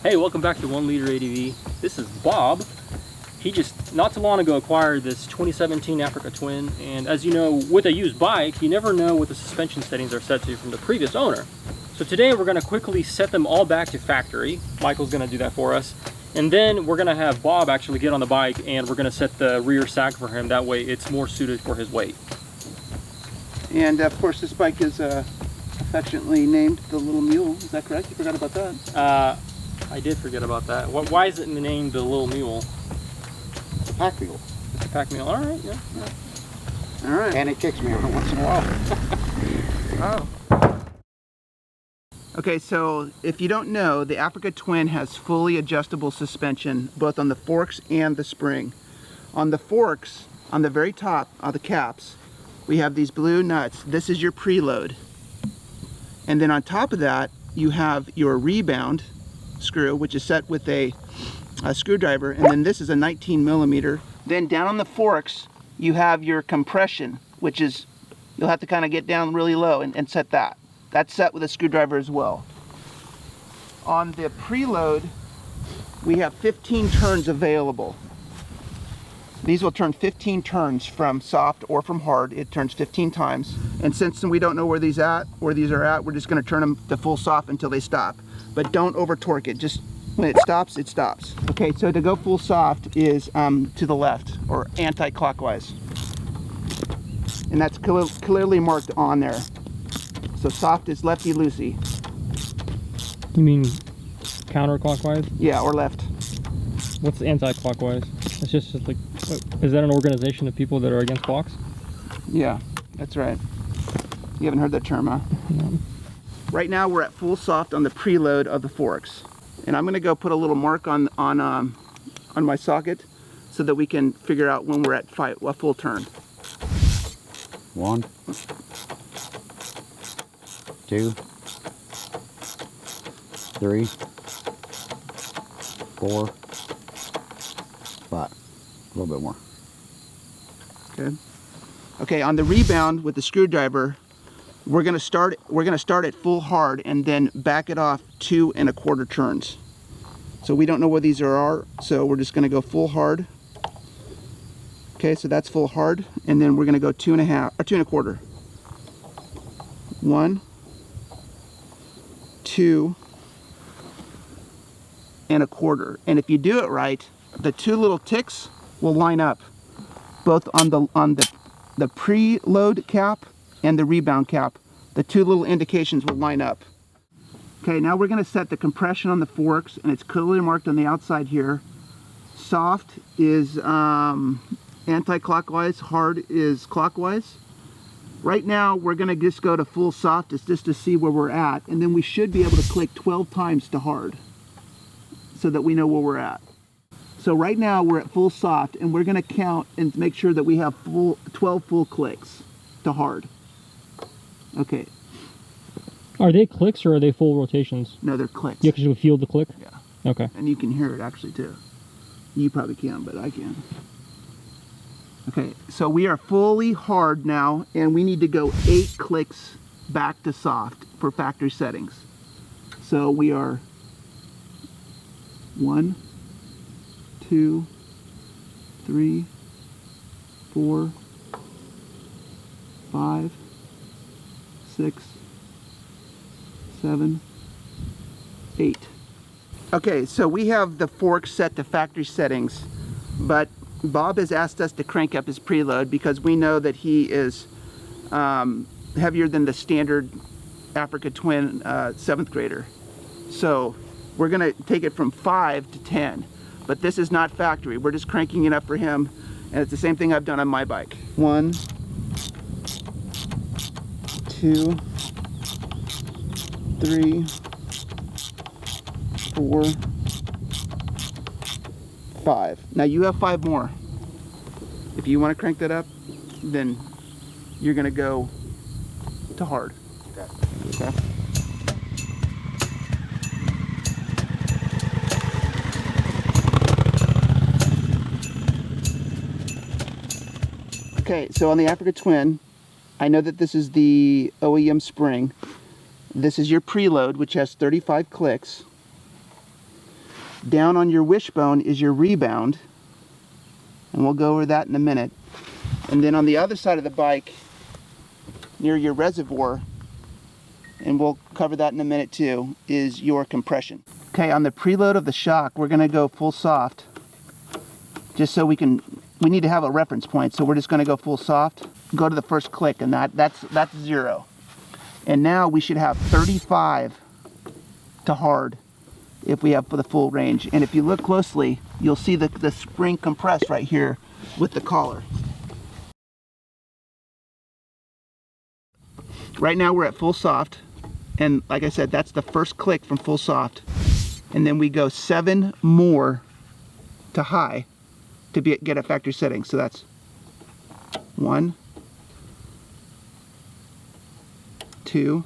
Hey, welcome back to 1 Liter ADV. This is Bob. He just not too long ago acquired this 2017 Africa Twin, and as you know, with a used bike, you never know what the suspension settings are set to from the previous owner. So today we're going to quickly set them all back to factory. Michael's going to do that for us. And then we're going to have Bob actually get on the bike and we're going to set the rear sag for him. That way it's more suited for his weight. And of course this bike is affectionately named the Little Mule. Is that correct? You forgot about that? I did forget about that. Why is it named the Little Mule? It's a pack mule. It's a pack mule. All right, yeah. All right. And it kicks me every once in a while. Oh. Okay, so if you don't know, the Africa Twin has fully adjustable suspension, both on the forks and the spring. On the forks, on the very top of the caps, we have these blue nuts. This is your preload. And then on top of that, you have your rebound screw, which is set with a screwdriver, and then this is a 19 millimeter. Then down on the forks, you have your compression, which is, you'll have to kind of get down really low and set that. That's set with a screwdriver as well. On the preload, we have 15 turns available. These will turn 15 turns from soft or from hard. It turns 15 times. And since we don't know where these are at, we're just going to turn them to full soft until they stop. But don't over torque it. Just when it stops, it stops. Okay, so to go full soft is to the left or anti-clockwise. And that's clearly marked on there. So soft is lefty-loosey. You mean counterclockwise? Yeah, or left. What's anti-clockwise? It's just like, is that an organization of people that are against clocks? Yeah, that's right. You haven't heard that term, huh? No. Right now we're at full soft on the preload of the forks. And I'm gonna go put a little mark on my socket so that we can figure out when we're at a full turn. 1, 2, 3, 4, 5. A little bit more. Okay. Okay, on the rebound with the screwdriver, we're gonna start at full hard and then back it off 2 1/4 turns. So we don't know where these are, so we're just gonna go full hard. Okay, so that's full hard, and then we're gonna go 2 1/2 or 2 1/4. 1, 2 1/4. And if you do it right, the 2 little ticks will line up, both on the preload cap and the rebound cap. The 2 little indications will line up. Okay, now we're going to set the compression on the forks, and it's clearly marked on the outside here. Soft is anti-clockwise, hard is clockwise. Right now we're going to just go to full soft just to see where we're at, and then we should be able to click 12 times to hard so that we know where we're at. So right now we're at full soft, and we're going to count and make sure that we have 12 full clicks to hard. Okay. Are they clicks or are they full rotations? No, they're clicks. You actually feel the click? Yeah. Okay. And you can hear it actually too. You probably can, but I can. Okay, so we are fully hard now, and we need to go 8 clicks back to soft for factory settings. So we are 1, 2, 3, 4, 5, 6, 7, 8. Okay, so we have the fork set to factory settings, but Bob has asked us to crank up his preload because we know that he is heavier than the standard Africa Twin 7th grader. So we're gonna take it from 5 to 10, but this is not factory. We're just cranking it up for him, and it's the same thing I've done on my bike. 1, 2, 3, 4, 5. Now you have 5 more. If you want to crank that up, then you're going to go to hard. Okay. Okay, so on the Africa Twin, I know that this is the OEM spring. This is your preload, which has 35 clicks. Down on your wishbone is your rebound, and we'll go over that in a minute. And then on the other side of the bike, near your reservoir, and we'll cover that in a minute too, is your compression. Okay, on the preload of the shock, we're gonna go full soft, just so we need to have a reference point, so we're just gonna go full soft. Go to the first click, and that's 0. And now we should have 35 to hard if we have for the full range. And if you look closely, you'll see the spring compress right here with the collar. Right now we're at full soft, and like I said, that's the first click from full soft. And then we go 7 more to high to get a factory setting. So that's 1, 2,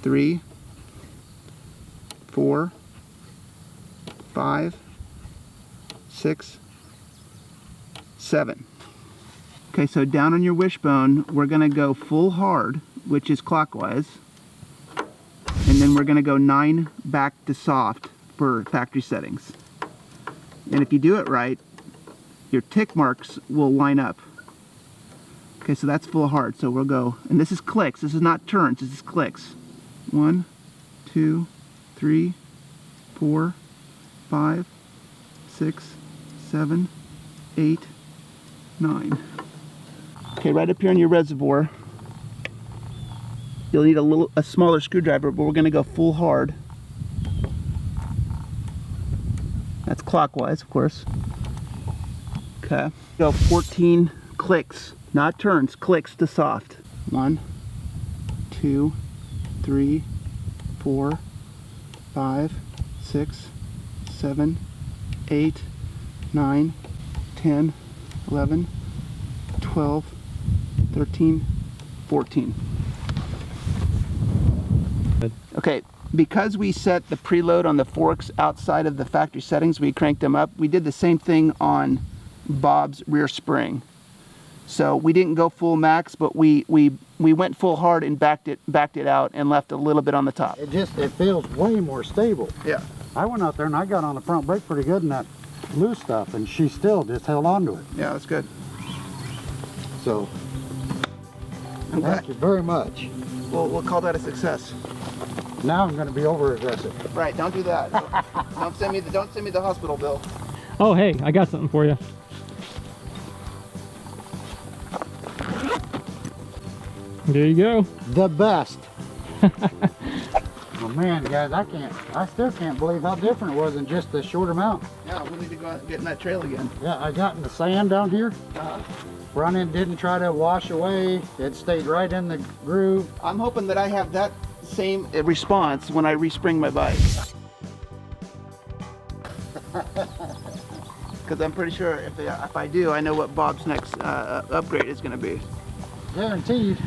3, 4, 5, 6, 7. Okay, so down on your wishbone, we're gonna go full hard, which is clockwise, and then we're gonna go 9 back to soft for factory settings. And if you do it right, your tick marks will line up. Okay, so that's full hard, so we'll go, and this is clicks, this is not turns, this is clicks. 1, 2, 3, 4, 5, 6, 7, 8, 9. Okay, right up here on your reservoir, you'll need a smaller screwdriver, but we're going to go full hard. That's clockwise, of course. Okay, go 14 clicks, not turns, clicks to soft. 1, 2, 3, 4, 5, 6, 7, 8, 9, 10, 11, 12, 13, 14. Okay, because we set the preload on the forks outside of the factory settings, we cranked them up. We did the same thing on Bob's rear spring. So we didn't go full max, but we went full hard and backed it out and left a little bit on the top. It feels way more stable. Yeah. I went out there and I got on the front brake pretty good in that loose stuff, and she still just held on to it. Yeah, that's good. So, thank you very much. We'll call that a success. Now I'm going to be over aggressive. Right, don't do that. Don't send me the hospital bill. Oh, hey, I got something for you. There you go. The best. Oh man, guys, I still can't believe how different it was in just a short amount. Yeah, we need to go out and get in that trail again. Yeah, I got in the sand down here. Running, didn't try to wash away. It stayed right in the groove. I'm hoping that I have that same response when I respring my bike. Because I'm pretty sure if I do, I know what Bob's next upgrade is going to be. Guaranteed.